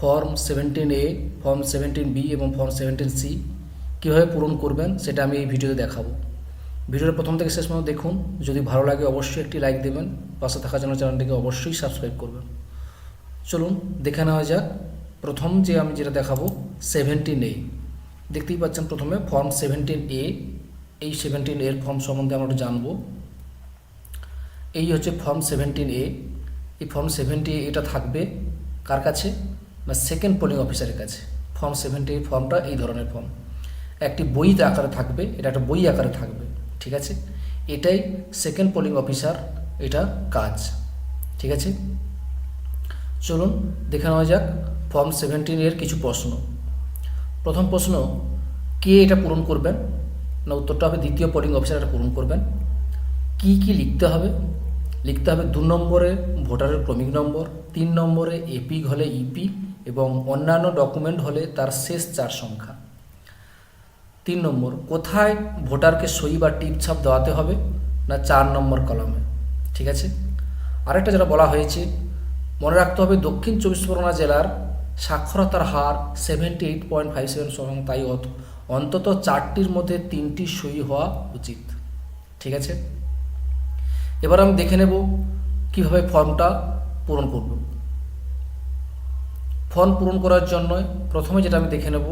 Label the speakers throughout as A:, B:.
A: Form 17A, form 17B এবং form 17C কীভাবে পূরণ করবেন সেটা আমি এই ভিডিওতে দেখাবো। ভিডিওর প্রথম থেকে শেষ পর্যন্ত দেখুন। যদি ভালো লাগে অবশ্যই একটি লাইক দেবেন, পাশে থাকা চ্যানেলটিকে অবশ্যই সাবস্ক্রাইব করবেন। চলুন দেখে নেওয়া যাক। প্রথম যে আমি যেটা দেখাবো 17A, দেখতেই পাচ্ছেন প্রথমে ফর্ম 17A। এই 17A এর ফর্ম সম্বন্ধে আমরা একটু জানবো। এই হচ্ছে ফর্ম 17A। এই ফর্ম 17A এটা থাকবে কার কাছে? না সেকেন্ড পোলিং অফিসারের কাছে। ফর্ম 17A ফর্মটা এই ধরনের ফর্ম একটি বই আকারে থাকবে, এটা একটা বই আকারে থাকবে, ঠিক আছে। এটাই সেকেন্ড পোলিং অফিসার এটা কাজ, ঠিক আছে। চলুন দেখে নেওয়া যাক ফর্ম 17 এর কিছু প্রশ্ন। প্রথম প্রশ্ন, কে এটা পূরণ করবেন? না উত্তরটা হবে দ্বিতীয় পোলিং অফিসার এটা পূরণ করবেন। কি কি লিখতে হবে? লিখতে হবে 2 নম্বরে ভোটারের ক্রমিক নম্বর, 3 নম্বরে এপিক হলে ইপি এবং অন্যান্য ডকুমেন্ট হলে তার শেষ 4 সংখ্যা। 3 নম্বর, কোথায় ভোটারকে সই বা টিপ ছাপ দেওয়াতে হবে? না 4 নম্বর কলামে, ঠিক আছে। আরেকটা যেটা বলা হয়েছে, মনে রাখতে হবে দক্ষিণ 24 পরগনা জেলার সাক্ষরতার হার 78.57%, তাই অন্তত 4টির মধ্যে 3টি সই হওয়া উচিত, ঠিক আছে। এবার আমি দেখে নেব কিভাবে ফর্মটা পূরণ করব। ফর্ম পূরণ করার জন্য প্রথমে যেটা আমি দেখে নেব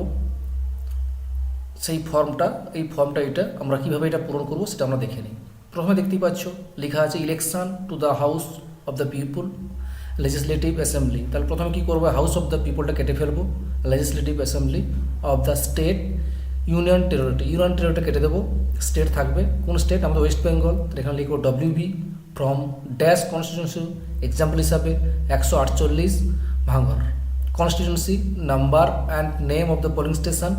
A: সেই ফর্মটা, এই ফর্মটা এটা আমরা কিভাবে এটা পূরণ করব সেটা আমরা দেখে নিই। প্রথমে দেখতেই পাচ্ছ লেখা আছে election to the house of the people legislative assembly. তাহলে প্রথমে কী করবো? হাউস অফ দ্য পিপলটা কেটে ফেলবো, legislative assembly of the state union territory, union territory কেটে দেবো। স্টেট থাকবে কোন স্টেট? আমাদের ওয়েস্ট বেঙ্গল। তাহলে এখানে লিখবো WB from dash constituency, example হিসাবে 148 Bhangar. Constituency number and name of the polling station,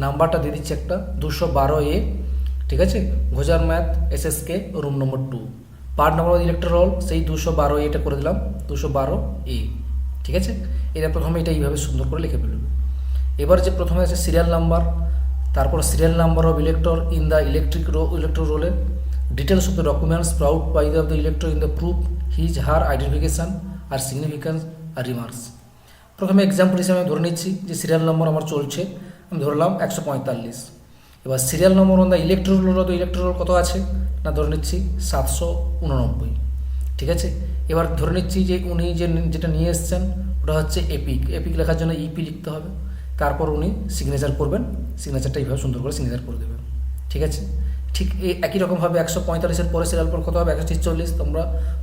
A: নাম্বারটা দিয়ে দিচ্ছে একটা 212A, ঠিক আছে। ঘোজার ম্যাথ SSK room number 2। Part number elector roll সেই 212A এটা করে দিলাম 212A, ঠিক আছে। এটা প্রথমে এটা এইভাবে সুন্দর করে লিখে ফেলবে। এবার যে প্রথমে আছে সিরিয়াল নাম্বার, তারপর serial number of elector in the electoral রোলে, details of the documents produced by the elector in the proof his her identification আর সিগনিফিক্যান্স আর রিমার্কস। প্রথমে এক্সাম্পল হিসেবে আমি ধরে নিচ্ছি যে সিরিয়াল নম্বর আমার চলছে, আমি ধরলাম 145। এবার serial number on the electoral roll কত আছে? না ধরে নিচ্ছি 789, ঠিক আছে। এবার ধরে নিচ্ছি যে উনি যেটা নিয়ে এসছেন ওটা হচ্ছে এপিক। এপিক লেখার জন্য ইপি লিখতে হবে, তারপর উনি সিগনেচার করবেন, সিগনেচারটা এইভাবে সুন্দর করে সিগনেচার করে দেবেন, ঠিক আছে। ঠিক এই একই রকমভাবে 145-এর পরে সিরিয়াল পর কত হবে? 146। তোমরা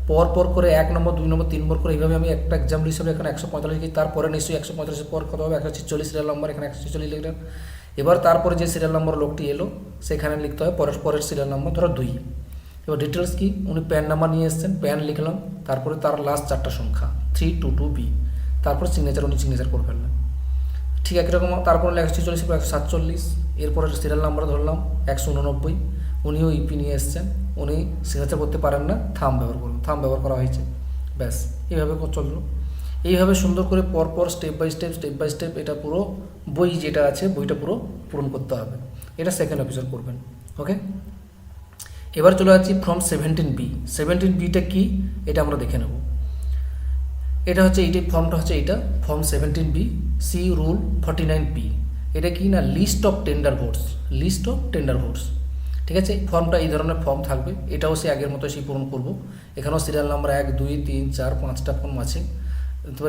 A: পর করে 1 নম্বর 2 নম্বর 3 নম্বর করে এইভাবে আমি একটা এক্সাম্পল হিসেবে এখানে 145 লিখি, তারপরে নিশ্চয়ই 145-এর পর কত হবে? 146 সিরিয়াল নম্বর, এখানে 146 লিখলেন। এবার তারপরে যে সিরিয়াল নম্বর লোকটি এলো সেখানে লিখতে হবে পরের সিরিয়াল নম্বর, ধরো 2। এবার ডিটেলস কি? উনি প্যান নাম্বার নিয়ে এসছেন, প্যান লিখলাম, তারপরে তার লাস্ট 4টা সংখ্যা 322B, তারপর সিগনেচার উনি সিগনেচার করে ফেললেন। ঠিক একই রকম তারপরে 146 147, এরপরে সিরিয়াল নাম্বার ধরলাম 189, উনিও ইপি নিয়ে এসছেন, উনি সিগনেচার করতে পারেন না, থাম ব্যবহার করুন, থাম ব্যবহার করা হয়েছে, ব্যাস এইভাবে চললো। এইভাবে সুন্দর করে পরপর স্টেপ বাই স্টেপ এটা পুরো বই যেটা আছে বইটা পুরো পূরণ করতে হবে। এটা সেকেন্ড অফিসার করবেন, ওকে। এবার চলে যাচ্ছি ফর্ম 17B। 17Bটা কি এটা আমরা দেখে নেব। এটা হচ্ছে এইটা, ফর্মটা হচ্ছে এইটা form 17B C rule 49P। এটা কি না list of tender votes, list of tender votes, ঠিক আছে। ফর্মটা এই ধরনের ফর্ম থাকবে, এটাও সে আগের মতো সেই পূরণ করব। এখানেও সিরিয়াল নাম্বার 1 2 3 4 5টা ফর্ম আছে।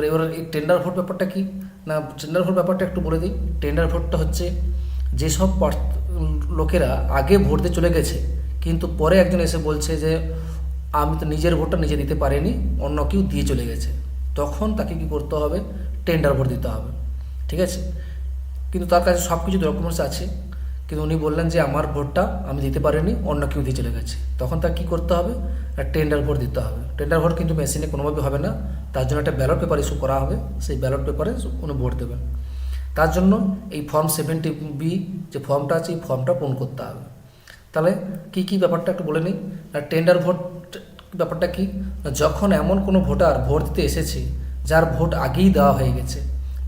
A: এবার এই টেন্ডার ভোট ব্যাপারটা কি না, টেন্ডার ভোট ব্যাপারটা একটু বলে দিই। টেন্ডার ভোটটা হচ্ছে যেসব লোকেরা আগে ভোট দিয়ে চলে গেছে কিন্তু পরে একজন এসে বলছে যে আমি তো নিজের ভোটটা নিজে দিতে পারিনি, অন্য কেউ দিয়ে চলে গেছে, তখন তাকে কি করতে হবে? টেন্ডার ভোট দিতে হবে, ঠিক আছে। কিন্তু তার কাছে সব কিছু ডকুমেন্টস আছে, কিন্তু উনি বললেন যে আমার ভোটটা আমি দিতে পারিনি, অন্য কেউ দিয়ে চলে গেছে, তখন তাকে কী করতে হবে? টেন্ডার ভোট দিতে হবে। টেন্ডার ভোট কিন্তু মেশিনে কোনোভাবে হবে না, তার জন্য একটা ব্যালট পেপার ইস্যু করা হবে, সেই ব্যালট পেপারে উনি ভোট দেবেন। তার জন্য এই ফর্ম 17B যে ফর্মটা আছে এই ফর্মটা পূরণ করতে হবে। তাহলে কী ব্যাপারটা একটু বলে নিই। টেন্ডার ভোট ব্যাপারটা কি? যখন এমন কোনো ভোটার ভোট দিতে এসেছে যার ভোট আগেই দেওয়া হয়ে গেছে,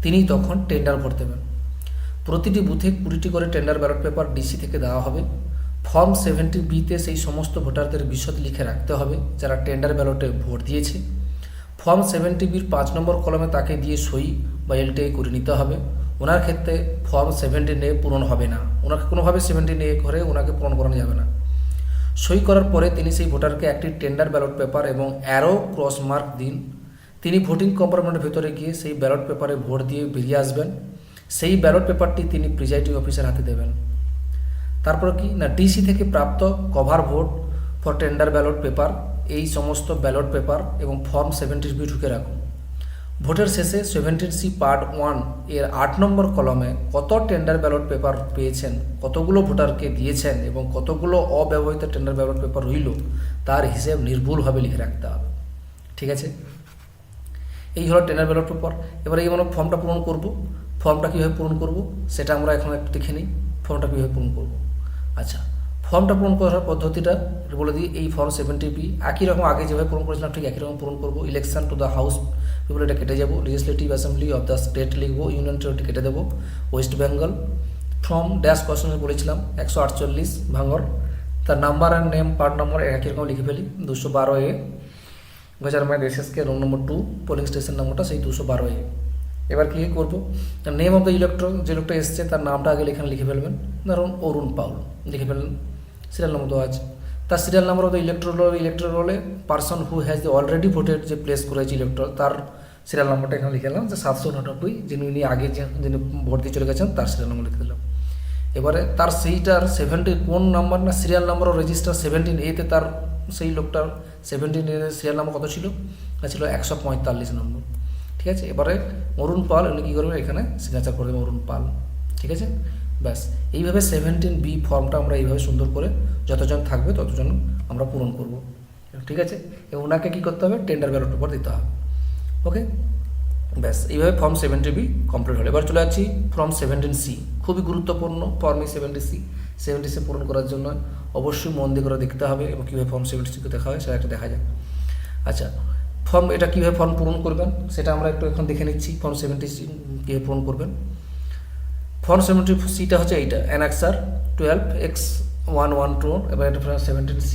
A: তিনি তখন টেন্ডার ভোট দেবেন। প্রতিটি বুথে 20টি করে টেন্ডার ব্যালট পেপার ডিসি থেকে দেওয়া হবে। ফর্ম 17Bতে সেই সমস্ত ভোটারদের বিশদ লিখে রাখতে হবে যারা টেন্ডার ব্যালটে ভোট দিয়েছে। ফর্ম 70Bর 5 নম্বর কলমে তাকে দিয়ে সই বা LTI করে নিতে হবে। ওনার ক্ষেত্রে ফর্ম 17A পূরণ হবে না, ওনাকে কোনোভাবে 17A করে ওনাকে পূরণ করানো যাবে না। সই করার পরে তিনি সেই ভোটারকে একটি টেন্ডার ব্যালট পেপার এবং অ্যারো ক্রস মার্ক দিন। তিনি ভোটিং কম্পার্টমেন্টের ভেতরে গিয়ে সেই ব্যালট পেপারে ভোট দিয়ে বেরিয়ে আসবেন। সেই ব্যালট পেপারটি তিনি প্রিজাইডিং অফিসার হাতে দেবেন। তারপর কি না, DC থেকে প্রাপ্ত cover vote for tender ballot paper, এই সমস্ত ব্যালট পেপার এবং ফর্ম 17B ঢুকে রাখুন। ভোটের শেষে 17C পার্ট 1 এর 8 নম্বর কলমে কত টেন্ডার ব্যালট পেপার পেয়েছেন, কতগুলো ভোটারকে দিয়েছেন এবং কতগুলো অব্যবহৃত টেন্ডার ব্যালট পেপার রইল, তার হিসেব নির্ভুলভাবে লিখে রাখতে হবে। ঠিক আছে, এই হলো টেন্ডার ব্যালট পেপার। এবার এই আমরা ফর্মটা পূরণ করব। ফর্মটা কীভাবে পূরণ করব সেটা আমরা এখন একটু দেখে নিই, ফর্মটা কীভাবে পূরণ করব। আচ্ছা, ফর্মটা পূরণ করার পদ্ধতিটা বলে দিই। এই ফর্ম 70B একই রকম আগে যেভাবে পূরণ করেছিলাম ঠিক একই রকম পূরণ করব। Election to the house people এটা কেটে যাব, legislative assembly of the state লিখবো, ইউনিয়ন টেরিটরি কেটে দেবো, West Bengal from dash question বলেছিলাম 148 ভাঙর, তার number and name part number একই রকম লিখে ফেলি 212A, গজারমাইদ SSK roll number 2, polling station নম্বরটা সেই 212A। এবার কী করবো, নেম অফ দ্য ইলেক্টর, যে লোকটা এসছে তার নামটা আগে এখানে লিখে ফেলবেন। ধরুন অরুণ পাউল লিখে ফেললেন, সিরিয়াল নম্বর দেওয়া আছে। তার serial number of the elector রোলে person who has the already voted, যে প্লেস করেছে ইলেক্টর, তার সিরিয়াল নাম্বারটা এখানে লিখে এলাম যে 799, যিনি আগে যিনি ভোট দিয়ে চলে গেছেন তার সিরিয়াল নাম্বার লিখে দিলাম। এবারে তার সেইটার 70 কোন নাম্বার না সিরিয়াল নাম্বার ও রেজিস্টার 17A-তে তার সেই লোকটার 17A সিরিয়াল নাম্বার কত ছিল, ছিল 145 নম্বর। ঠিক আছে, এবারে অরুণ পাল উনি কী করবেন, এখানে সিগনেচার করে দেবেন অরুণ পাল। ঠিক আছে, ব্যাস এইভাবে 17B ফর্মটা আমরা এইভাবে সুন্দর করে যতজন থাকবে ততজন আমরা পূরণ করব। ঠিক আছে, এবং ওনাকে কী করতে হবে, টেন্ডার ব্যালট পেপার দিতে হবে। ওকে, ব্যাস এইভাবে ফর্ম 70B কমপ্লিট হলো। এবার চলে যাচ্ছি ফর্ম 17C, খুবই গুরুত্বপূর্ণ ফর্ম এই 70C পূরণ করার জন্য অবশ্যই মন দিয়ে করে দেখতে হবে এবং কীভাবে ফর্ম 70C দেখা হয় সেটা একটা দেখা যাক। আচ্ছা, ফর্ম এটা কীভাবে ফর্ম পূরণ করবেন সেটা আমরা একটু এখন দেখে নিচ্ছি। ফর্ম 70C কীভাবে পূরণ করবেন। ফর্ম 70Cটা হচ্ছে এইটা, অ্যানেক্সার 12X112, এবার এটা 17C।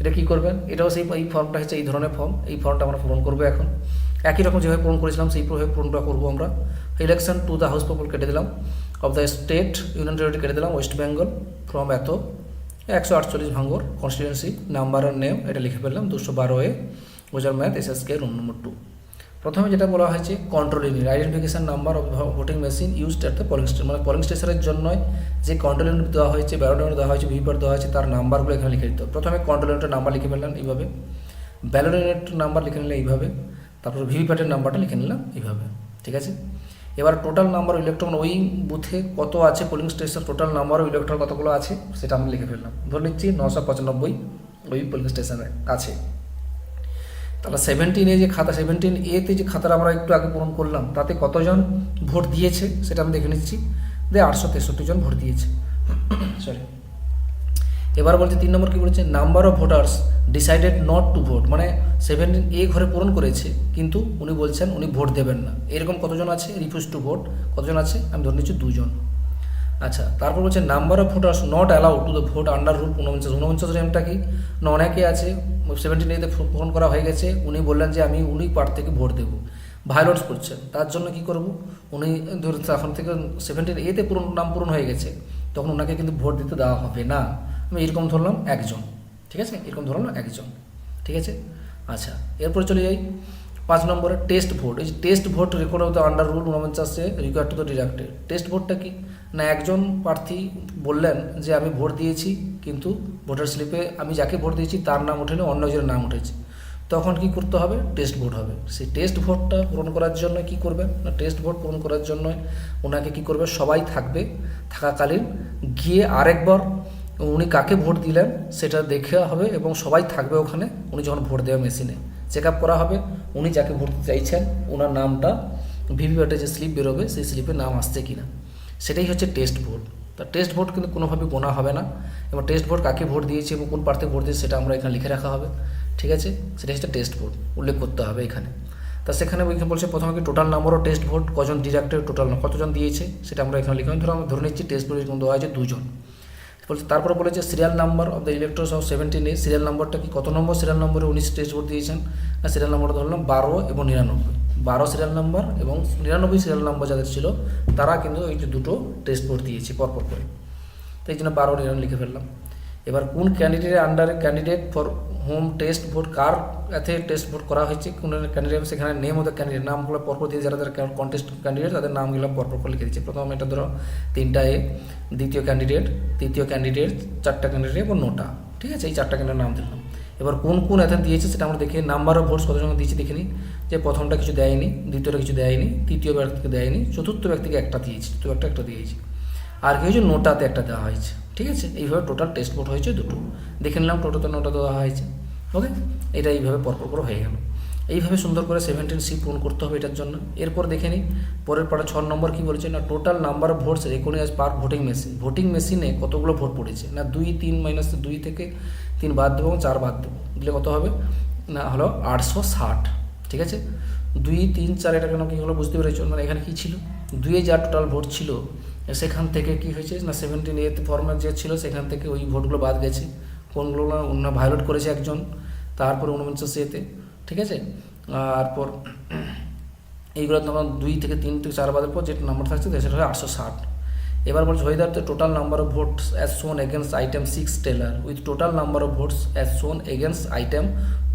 A: এটা কী করবেন, এটাও সেই এই ফর্মটা হচ্ছে এই ধরনের ফর্ম, এই ফর্মটা আমরা পূরণ করবো এখন একই রকম যেভাবে পূরণ করেছিলাম সেইভাবে পূরণটা করবো আমরা। Election to the house people কেটে দিলাম, of the state union territory কেটে দিলাম, ওয়েস্ট বেঙ্গল ফ্রম এত 148 ভাঙর, কনস্টিটিউয়েন্সি নাম্বার আর নেম এটা লিখে ফেললাম 212A, গজারমাইদ SSK রুম নম্বর 2। প্রথমে যেটা বলা হয়েছে control unit, identification number of voting machine used at the polling station, মানে পোলিং স্টেশনের জন্য যে কন্ট্রোল ইউনিট দেওয়া হয়েছে, ব্যালট ইউনিট দেওয়া হয়েছে, ভিভিপ্যাট দেওয়া হয়েছে, তার নাম্বারগুলো এখানে লিখে দিতে হবে। প্রথমে কন্ট্রোল ইউনিটের নাম্বার লিখে ফেললাম এইভাবে, ব্যালট ইউনিটের নাম্বার লিখে নিলে এইভাবে, তারপর ভিভিপ্যাটের নাম্বারটা লিখে নিলাম এইভাবে। ঠিক আছে, এবার টোটাল নাম্বার ইলেকট্রন ওই বুথে কত আছে, polling station total number electron কতগুলো আছে সেটা আমরা লিখে ফেললাম। ধরে নিচ্ছি 995 ওই পোলিং স্টেশনে আছে। তাহলে 17A যে খাতা, 17A-তে যে খাতাটা আমরা একটু আগে পূরণ করলাম তাতে কতজন ভোট দিয়েছে সেটা আমি দেখে নিচ্ছি, 863 জন ভোট দিয়েছে। সরি, এবার বলছে 3 নম্বর কী বলেছে, number of voters decided not to vote, মানে 17A ঘরে পূরণ করেছে কিন্তু উনি বলছেন উনি ভোট দেবেন না, এরকম কতজন আছে, রিফিউজ টু ভোট কতজন আছে, আমি ধরে নিচ্ছি 2 জন। আচ্ছা, তারপর বলছে number of voters not allowed to the vote under rule 49 রেমটা কি না, অনেকে আছে 17A-তে পূরণ করা হয়ে গেছে, উনি বললেন যে আমি উনি পার্ট থেকে ভোট দেবো, ভায়োলেট করছেন, তার জন্য কি করব, উনি ধরুন এখন থেকে 17A-তে নাম পূরণ হয়ে গেছে, তখন ওনাকে কিন্তু ভোট দিতে দেওয়া হবে না। আমি এরকম ধরলাম একজন, ঠিক আছে, এরকম ধরলাম একজন। ঠিক আছে, আচ্ছা এরপর চলে যাই 5 নম্বরে টেস্ট ভোট। এই যে test vote record of the under rule 49 required to the deducted. Test ভোটটা কি না, একজন প্রার্থী বললেন যে আমি ভোট দিয়েছি কিন্তু ভোটার স্লিপে আমি যাকে ভোট দিয়েছি তার নাম ওঠেনি, অন্য একজনের নাম উঠেছে, তখন কি করতে হবে, টেস্ট ভোট হবে। সেই টেস্ট ভোটটা পূরণ করার জন্য কি করবেন না, টেস্ট ভোট পূরণ করার জন্য ওনাকে কি করবে, সবাই থাকবে, থাকাকালীন গিয়ে আরেকবার উনি কাকে ভোট দিলেন সেটা দেখা হবে এবং সবাই থাকবে ওখানে, উনি যখন ভোট দেওয়া মেশিনে চেক আপ করা হবে উনি যাকে ভোট দিতে চাইছেন ওনার নামটা ভিভিপ্যাটে যে স্লিপ বেরোবে সেই স্লিপে নাম আসছে কিনা, সেটাই হচ্ছে টেস্ট ভোট। তা টেস্ট ভোট কিন্তু কোনোভাবে গোনা হবে না, এবং টেস্ট ভোট কাকে ভোট দিয়েছে এবং কোন প্রার্থী ভোট দিয়েছে সেটা আমরা এখানে লিখে রাখা হবে। ঠিক আছে, সেটা হচ্ছে টেস্ট ভোট উল্লেখ করতে হবে এখানে। তা সেখানে ওইখানে বলছে প্রথমে কি টোটাল নাম্বার ও টেস্ট ভোট কজন ডিডাক্টেড, টোটাল কতজন দিয়েছে সেটা আমরা এখানে লিখে ধরো আমরা ধরে নিচ্ছি টেস্ট ভোট এরকম দেওয়া হয়েছে 2 জন। বলছে তারপরে বলেছে serial number of the electors of 17A, serial নাম্বারটা কি কত নম্বর সিরিয়াল নম্বরে উনি টেস্ট ভোট দিয়েছেন না, সিরিয়াল নাম্বারটা ধরলাম 12 এবং 99, 12 সিরিয়াল নাম্বার এবং 99 সিরিয়াল নাম্বার যাদের ছিল তারা কিন্তু এই যে দুটো টেস্ট ভোট দিয়েছে পরপর করে, তো এই জন্য 12 নিরান লিখে ফেললাম। এবার কোন ক্যান্ডিডেটের আন্ডারে candidate for home test vote, কার এতে টেস্ট ভোট করা হয়েছে, কোন ক্যান্ডিডেট, সেখানে নেম অফ দ্য ক্যান্ডিডেট, নামগুলো পরপর দিয়ে যারা যারা কন্টেস্ট ক্যান্ডিডেট তাদের নামগুলো পরপর করে লিখে দিচ্ছে। প্রথম এটা ধরো 3টা এ, দ্বিতীয় ক্যান্ডিডেট, তৃতীয় ক্যান্ডিডেট, 4টা ক্যান্ডিডেট এবং 9টা, ঠিক আছে, এই 4টা ক্যান্ডিডেট নাম দিলাম। এবার কোন কোন এতে দিয়েছে সেটা আমরা দেখি, নাম্বার অফ ভোটস কতজন দিয়েছে দেখে নিই, যে প্রথমটা কিছু দেয়নি, দ্বিতীয়টা কিছু দেয়নি, তৃতীয় ব্যক্তিকে দেয়নি, চতুর্থ ব্যক্তিকে একটা দিয়েছে, তো একটা দিয়েছে, আর কি হয়েছে 9টাতে একটা দেওয়া হয়েছে, ঠিক আছে। এইভাবে টোটাল টেস্ট ভোট হয়েছে 2টো, দেখে নিলাম টোটোতে 9টা দেওয়া হয়েছে, ওকে। এটা এইভাবে পরপর করে হয়ে গেল। এইভাবে সুন্দর করে 17C পূরণ করতে হবে এটার জন্য। এরপর দেখে নিই পরের পাড়া 6 নম্বর কী বলেছে না, total number of votes recognized per voting machine, voting মেশিনে কতগুলো ভোট পড়েছে না, 2, 3 মাইনাস 2 থেকে 3 বাদ দেবো এবং 4 বাদ দেবো, দিলে কত হবে না হলো 860, ঠিক আছে। 2, 3, 4 এটা কেন কী হলো বুঝতে পেরেছ, মানে এখানে কী ছিল, 2-এ যা টোটাল ভোট ছিল সেখান থেকে কি হয়েছে না 17A ফর্মের যে ছিল সেখান থেকে ওই ভোটগুলো বাদ গেছে, কোনগুলো না ভায়োলেট করেছে একজন, তারপরে 49A, ঠিক আছে। তারপর এইগুলো তখন 2 থেকে 3 থেকে 4 বাদের পর যে নাম্বার থাকছে সেটা হলো 860। এবার বলছে হয়ে the total number of votes as shown against item 6 tally with total number of votes as shown against item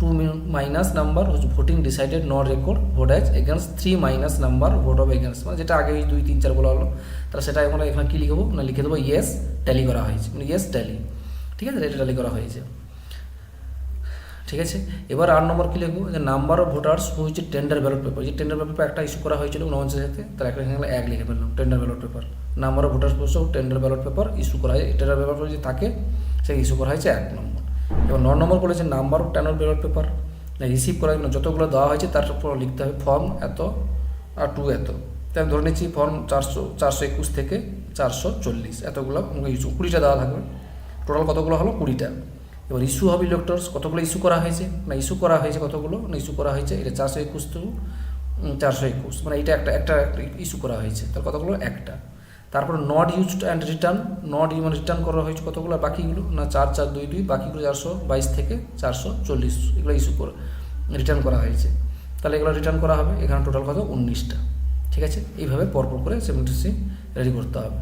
A: 2 minus number voting decided not record vote as against 3 minus number vote of against, মানে যেটা আগে 2, 3, 4 বলা হলো, তাহলে সেটা আমরা এখানে কী লিখবো না লিখে দেবো ইয়েস ট্যালি করা হয়েছে, মানে ইয়েস ট্যালি, ঠিক আছে, এটা ট্যালি করা হয়েছে, ঠিক আছে। এবার 8 নম্বর কী লিখবো, যে নাম্বার অফ ভোটার্স হচ্ছে টেন্ডার ব্যালট পেপার, যে টেন্ডার ব্যালট পেপার একটা ইস্যু করা হয়েছিল 49-এতে, তার একটা এখানে 1 লিখে ফেললাম, tender ballot paper, number of voters বসে টেন্ডার ব্যালট পেপার ইস্যু করা হয়, টেন্ডার ব্যালট পেপার যদি থাকে সে ইস্যু করা হয়েছে 1 নম্বর। এবার 9 নম্বর বলেছে number of tender ballot paper receive করা যতগুলো দেওয়া হয়েছে তার উপর লিখতে হবে ফর্ম এত আর 2 এত, তাই ধরে নিচ্ছি ফর্ম 421 থেকে 440 এতগুলো ইস্যু, 20টা দেওয়া থাকবে, টোটাল কতগুলো হলো 20টা। এবার ইস্যু হবে ইলেক্টরস, কতগুলো ইস্যু করা হয়েছে না ইস্যু করা হয়েছে কতগুলো না ইস্যু করা হয়েছে এটা 421 to 421, মানে এটা একটা ইস্যু করা হয়েছে, তার কতগুলো একটা। তারপর not used and return, not মানে রিটার্ন করা হয়েছে কতগুলো বাকিগুলো না 4,422, বাকিগুলো 422 থেকে 440 এগুলো ইস্যু করে রিটার্ন করা হয়েছে, তাহলে এগুলো রিটার্ন করা হবে, এখানে টোটাল কত 19টা, ঠিক আছে। এইভাবে পরপর করে 17C রেডি করতে হবে।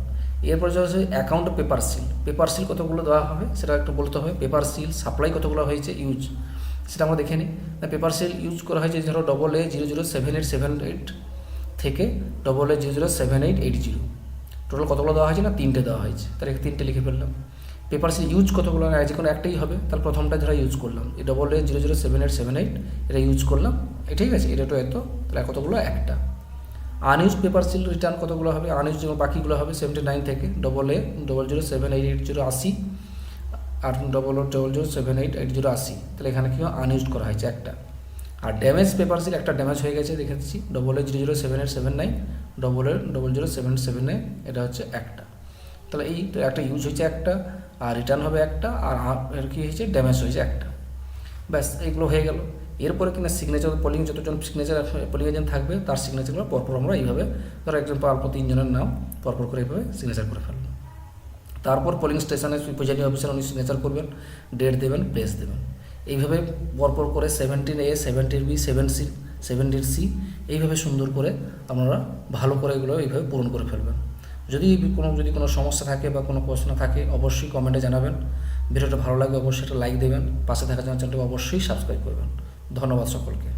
A: এরপর যে হচ্ছে account paper seal, paper seal কতগুলো দেওয়া হবে সেটা একটু বলতে হবে, পেপার সিল সাপ্লাই কতগুলো হয়েছে ইউজ সেটা আমরা দেখে নিই। পেপার সিল ইউজ করা হয়েছে ধরো AA007878 থেকে AA007880, টোটাল কতগুলো দেওয়া হয়েছে না 3টে দেওয়া হয়েছে, তাহলে 3টে লিখে ফেললাম। পেপার সিল ইউজ কতগুলো না যে কোনো একটাই হবে, তাহলে প্রথমটা ধরো ইউজ করলাম এই AA007878 এটা ইউজ করলাম, ঠিক আছে, এটা তো এত, তাহলে কতগুলো একটা। আনইউজ পেপার সিল রিটার্ন কতগুলো হবে, আনইউজ যেমন বাকিগুলো হবে 79 থেকে AA007880 80 আর AA007880 তাহলে এখানে কি আনইউজ করা হয়েছে একটা। আর ড্যামেজ পেপার সিল একটা ড্যামেজ হয়ে গেছে দেখে দিচ্ছি AA007879 AA000779 এটা হচ্ছে একটা, তাহলে এই একটা ইউজ হয়েছে একটা, আর রিটার্ন হবে একটা, আর কি হয়েছে ড্যামেজ হয়েছে একটা, ব্যাস এইগুলো হয়ে গেল। এরপরে কিনা সিগনেচার পোলিং যতজন সিগনেচার পোলিং এজেন্ট থাকবে তার সিগনেচারগুলো পরপর আমরা এইভাবে ধরো একজন অল্প 3 জনের নাম পরপর করে এইভাবে সিগনেচার করে ফেললাম। তারপর পোলিং স্টেশনে প্রিজাইডিং অফিসার উনি সিগনেচার করবেন, ডেট দেবেন, প্লেস দেবেন, এইভাবে পরপর করে 17A 17B 17C এইভাবে সুন্দর করে আপনারা ভালো করে এগুলো এইভাবে পূরণ করে ফেলবেন। যদি কোনো সমস্যা থাকে বা কোনো প্রশ্ন থাকে অবশ্যই কমেন্টে জানাবেন। ভিডিওটা ভালো লাগলে অবশ্যই একটা লাইক দেবেন, পাশে থাকা চ্যানেলটাকে অবশ্যই সাবস্ক্রাইব করবেন। ধন্যবাদ সকলকে।